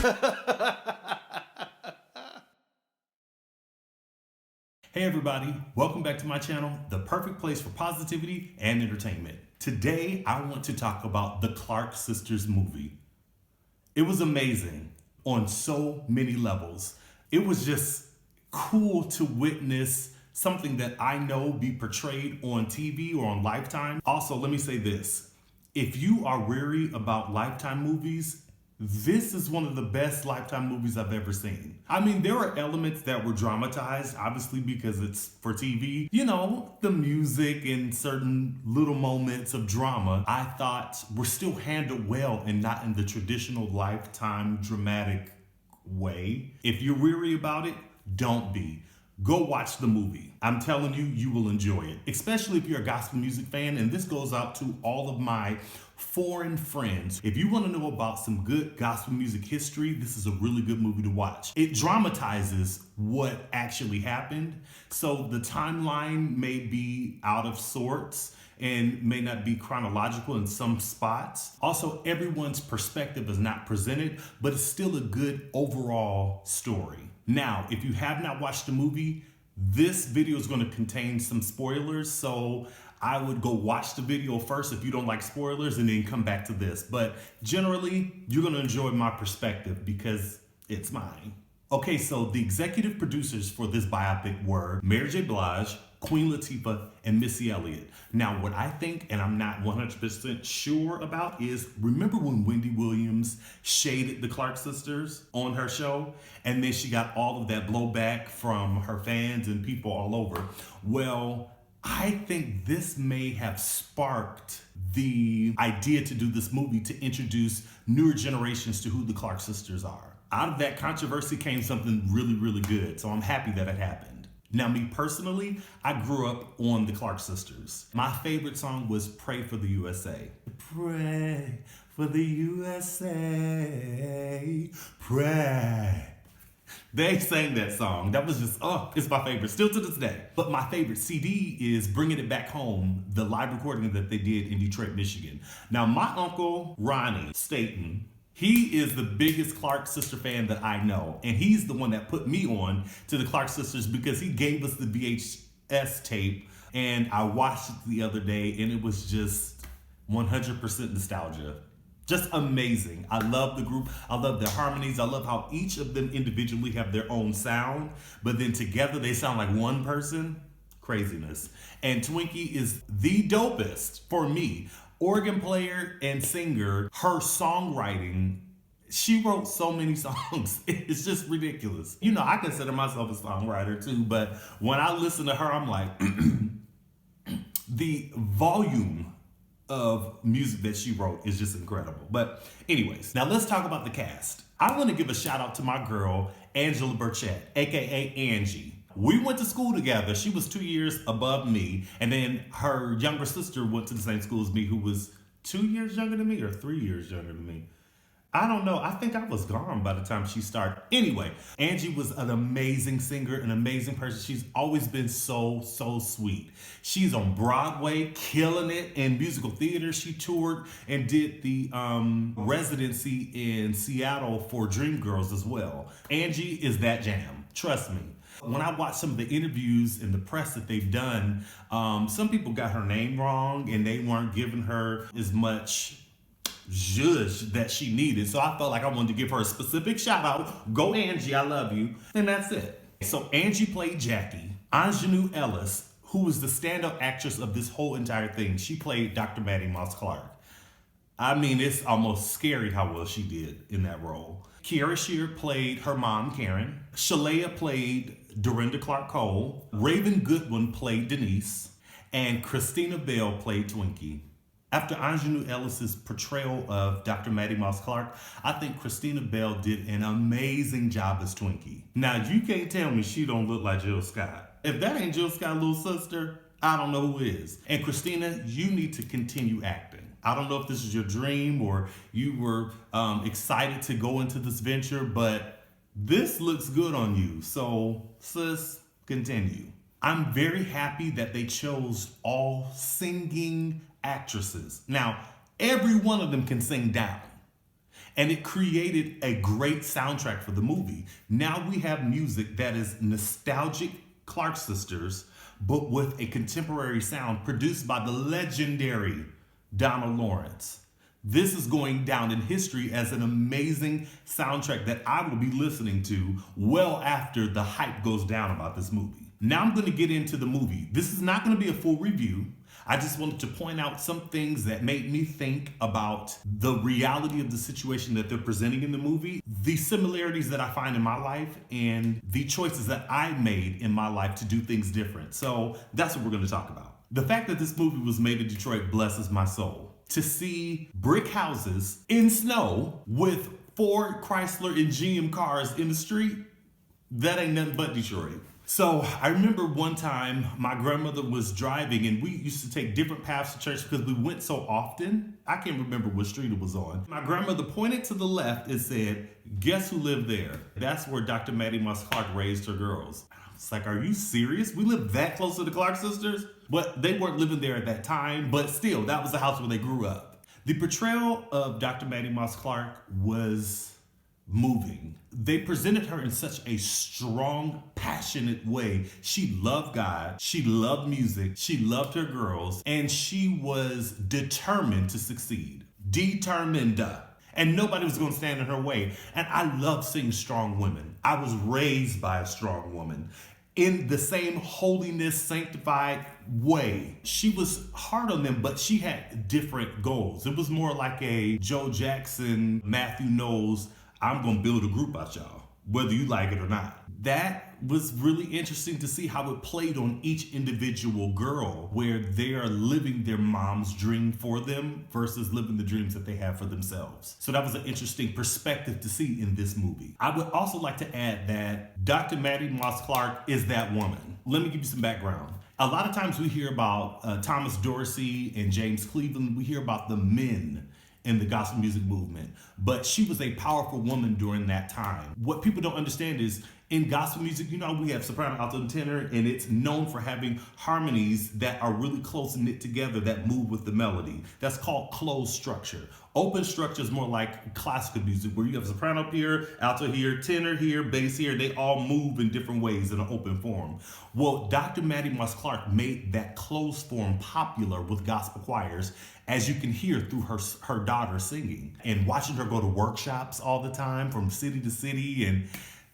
Hey everybody, welcome back to my channel, the perfect place for positivity and entertainment. Today, I want to talk about the Clark Sisters movie. It was amazing on so many levels. It was just cool to witness something that I know be portrayed on TV or on Lifetime. Also, let me say this. If you are weary about Lifetime movies, this is one of the best Lifetime movies I've ever seen. I mean, there are elements that were dramatized, obviously because it's for TV. You know, the music and certain little moments of drama, I thought were still handled well and not in the traditional Lifetime dramatic way. If you're weary about it, don't be. Go watch the movie. I'm telling you, you will enjoy it, especially if you're a gospel music fan. And this goes out to all of my foreign friends. If you want to know about some good gospel music history, this is a really good movie to watch. It dramatizes what actually happened. So the timeline may be out of sorts and may not be chronological in some spots. Also, everyone's perspective is not presented, but it's still a good overall story. Now, if you have not watched the movie, this video is going to contain some spoilers, so I would go watch the video first if you don't like spoilers and then come back to this. But generally, you're going to enjoy my perspective because it's mine. Okay, so the executive producers for this biopic were Mary J. Blige, Queen Latifah, and Missy Elliott. Now, what I think, and I'm not 100% sure about, is remember when Wendy Williams shaded the Clark sisters on her show? And then she got all of that blowback from her fans and people all over. Well, I think this may have sparked the idea to do this movie to introduce newer generations to who the Clark sisters are. Out of that controversy came something really, really good. So I'm happy that it happened. Now, me personally, I grew up on the Clark sisters. My favorite song was Pray for the USA. Pray for the USA, pray. They sang that song. That was just, it's my favorite, still to this day. But my favorite CD is Bringing It Back Home, the live recording that they did in Detroit, Michigan. Now, my uncle, Ronnie Staten, he is the biggest Clark sister fan that I know. And he's the one that put me on to the Clark sisters because he gave us the VHS tape. And I watched it the other day and it was just 100% nostalgia. Just amazing. I love the group. I love their harmonies. I love how each of them individually have their own sound, but then together they sound like one person. Craziness. And Twinkie is the dopest for me. Organ player and singer, her songwriting, she wrote so many songs. It's just ridiculous. You know, I consider myself a songwriter too, but when I listen to her, I'm like, the volume of music that she wrote is just incredible. But anyways, now let's talk about the cast. I want to give a shout out to my girl, Angela Burchett, aka Angie. We went to school together. She was 2 years above me. And then her younger sister went to the same school as me, who was 2 years younger than me or 3 years younger than me. I don't know. I think I was gone by the time she started. Anyway, Angie was an amazing singer, an amazing person. She's always been so sweet. She's on Broadway, killing it in musical theater. She toured and did the residency in Seattle for Dreamgirls as well. Angie is that jam. Trust me. When I watched some of the interviews in the press that they've done, some people got her name wrong and they weren't giving her as much zhuzh that she needed. So I felt like I wanted to give her a specific shout out. Go Angie, I love you. And that's it. So Angie played Jackie. Ingenue Ellis, who was the standout actress of this whole entire thing, she played Dr. Maddie Moss Clark. I mean, it's almost scary how well she did in that role. Kiara Shear played her mom, Karen. Shalea played Dorinda Clark Cole. Raven Goodwin played Denise. And Christina Bell played Twinkie. After Ingenue Ellis's portrayal of Dr. Maddie Moss Clark, I think Christina Bell did an amazing job as Twinkie. Now, you can't tell me she don't look like Jill Scott. If that ain't Jill Scott's little sister, I don't know who is. And Christina, you need to continue acting. I don't know if this is your dream or you were excited to go into this venture, but this looks good on you. So, sis, continue. I'm very happy that they chose all singing actresses. Now, every one of them can sing down. And it created a great soundtrack for the movie. Now we have music that is nostalgic Clark Sisters, but with a contemporary sound produced by the legendary Donna Lawrence. This is going down in history as an amazing soundtrack that I will be listening to well after the hype goes down about this movie. Now I'm going to get into the movie. This is not going to be a full review. I just wanted to point out some things that made me think about the reality of the situation that they're presenting in the movie, the similarities that I find in my life, and the choices that I made in my life to do things different. So that's what we're going to talk about. The fact that this movie was made in Detroit blesses my soul. To see brick houses in snow with Ford, Chrysler, and GM cars in the street, that ain't nothing but Detroit. So I remember one time my grandmother was driving and we used to take different paths to church because we went so often. I can't remember what street it was on. My grandmother pointed to the left and said, "Guess who lived there?" That's where Dr. Maddie Moss Clark raised her girls. It's like, are you serious? We live that close to the Clark sisters? But they weren't living there at that time, but still, that was the house where they grew up. The portrayal of Dr. Maddie Moss Clark was moving. They presented her in such a strong, passionate way. She loved God, she loved music, she loved her girls, and she was determined to succeed. Determined. And nobody was going to stand in her way. And I love seeing strong women. I was raised by a strong woman in the same holiness, sanctified way. She was hard on them, but she had different goals. It was more like a Joe Jackson, Matthew Knowles, I'm going to build a group out y'all, whether you like it or not. That was really interesting to see how it played on each individual girl, where they are living their mom's dream for them versus living the dreams that they have for themselves. So that was an interesting perspective to see in this movie. I would also like to add that Dr. Maddie Moss Clark is that woman. Let me give you some background. A lot of times we hear about Thomas Dorsey and James Cleveland. We hear about the men in the gospel music movement, but she was a powerful woman during that time. What people don't understand is in gospel music, you know, we have soprano, alto, and tenor, and it's known for having harmonies that are really close and knit together that move with the melody. That's called closed structure. Open structure is more like classical music, where you have soprano up here, alto here, tenor here, bass here. They all move in different ways in an open form. Well, Dr. Maddie Moss Clark made that closed form popular with gospel choirs, as you can hear through her daughter singing and watching her go to workshops all the time from city to city. And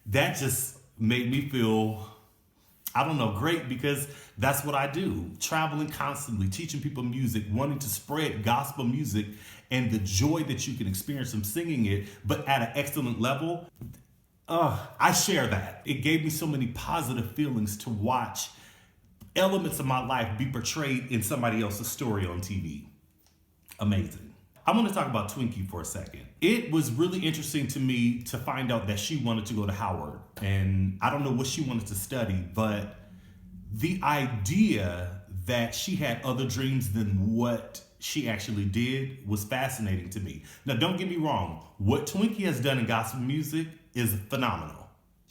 that just made me feel, I don't know, great, because that's what I do. Traveling constantly, teaching people music, wanting to spread gospel music and the joy that you can experience from singing it, but at an excellent level. I share that. It gave me so many positive feelings to watch elements of my life be portrayed in somebody else's story on TV. Amazing. I want to talk about Twinkie for a second. It was really interesting to me to find out that she wanted to go to Howard. And I don't know what she wanted to study, but the idea that she had other dreams than what she actually did was fascinating to me. Now, don't get me wrong. What Twinkie has done in gospel music is phenomenal.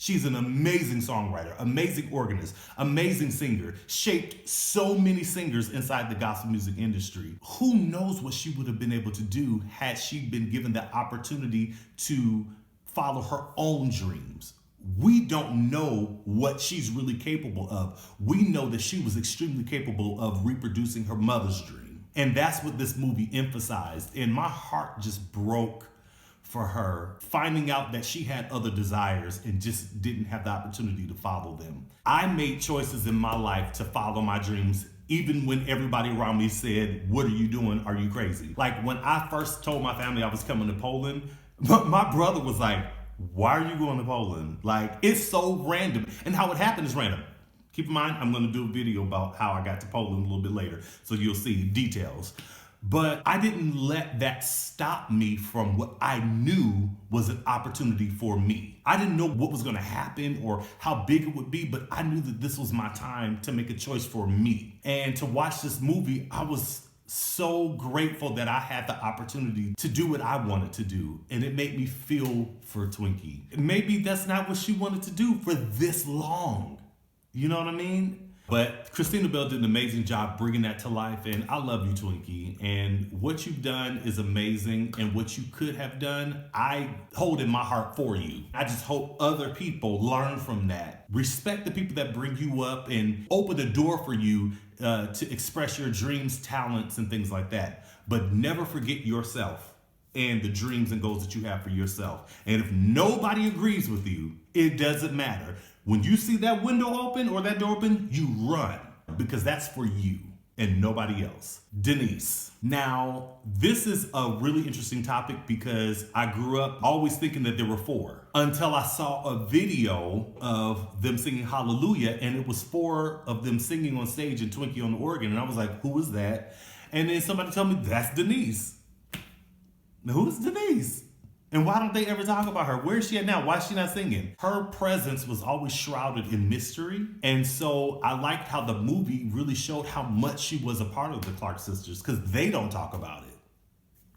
She's an amazing songwriter, amazing organist, amazing singer, shaped so many singers inside the gospel music industry. Who knows what she would have been able to do had she been given the opportunity to follow her own dreams. We don't know what she's really capable of. We know that she was extremely capable of reproducing her mother's dream. And that's what this movie emphasized. And my heart just broke for her, finding out that she had other desires and just didn't have the opportunity to follow them. I made choices in my life to follow my dreams, even when everybody around me said, "What are you doing? Are you crazy?" Like when I first told my family I was coming to Poland, my brother was like, "Why are you going to Poland?" Like, it's so random. And how it happened is random. Keep in mind, I'm going to do a video about how I got to Poland a little bit later, so you'll see details. But I didn't let that stop me from what I knew was an opportunity for me. I didn't know what was going to happen or how big it would be, but I knew that this was my time to make a choice for me. And to watch this movie, I was so grateful that I had the opportunity to do what I wanted to do. And it made me feel for Twinkie. Maybe that's not what she wanted to do for this long. You know what I mean? But Christina Bell did an amazing job bringing that to life, and I love you, Twinkie. And what you've done is amazing, and what you could have done, I hold in my heart for you. I just hope other people learn from that. Respect the people that bring you up and open the door for you to express your dreams, talents, and things like that. But never forget yourself and the dreams and goals that you have for yourself. And if nobody agrees with you, it doesn't matter. When you see that window open or that door open, you run, because that's for you and nobody else. Denise. Now, this is a really interesting topic because I grew up always thinking that there were 4 until I saw a video of them singing Hallelujah, and it was 4 of them singing on stage and Twinkie on the organ, and I was like, who is that? And then somebody told me, that's Denise. Now, who's Denise? And why don't they ever talk about her? Where is she at now? Why is she not singing? Her presence was always shrouded in mystery. And so I liked how the movie really showed how much she was a part of the Clark sisters, because they don't talk about it.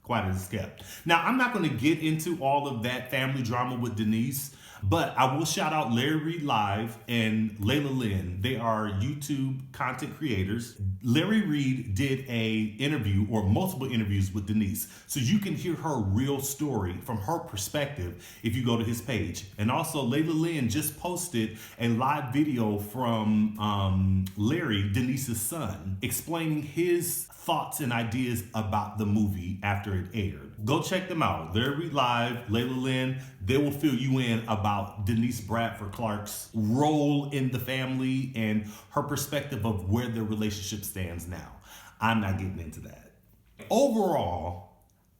Quite as kept. Now, I'm not going to get into all of that family drama with Denise, but I will shout out Larry Reid Live and Laila Lynn. They are YouTube content creators. Larry Reid did a interview or multiple interviews with Denise, so you can hear her real story from her perspective if you go to his page. And also Laila Lynn just posted a live video from Larry, Denise's son, explaining his thoughts and ideas about the movie after it aired. Go check them out. Larry Reid Live, Laila Lynn, they will fill you in about Denise Bradford Clark's role in the family and her perspective of where their relationship stands now. I'm not getting into that. Overall,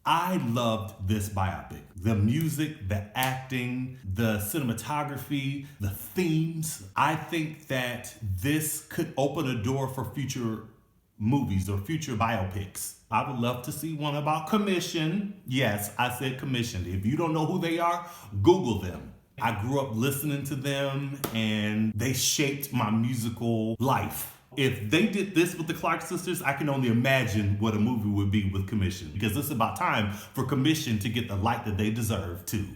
I loved this biopic. The music, the acting, the cinematography, the themes. I think that this could open a door for future movies or future biopics. I would love to see one about Commission. Yes, I said Commission. If you don't know who they are, Google them. I grew up listening to them and they shaped my musical life. If they did this with the Clark sisters, I can only imagine what a movie would be with Commission, because it's about time for Commission to get the light that they deserve too.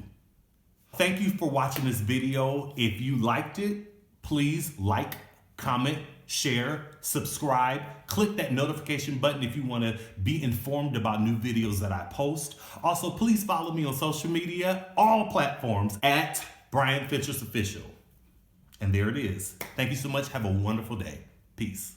Thank you for watching this video. If you liked it, please like, comment, share, subscribe, click that notification button if you want to be informed about new videos that I post. Also, please follow me on social media, all platforms, at Brian Fentress Official. And there it is. Thank you so much. Have a wonderful day. Peace.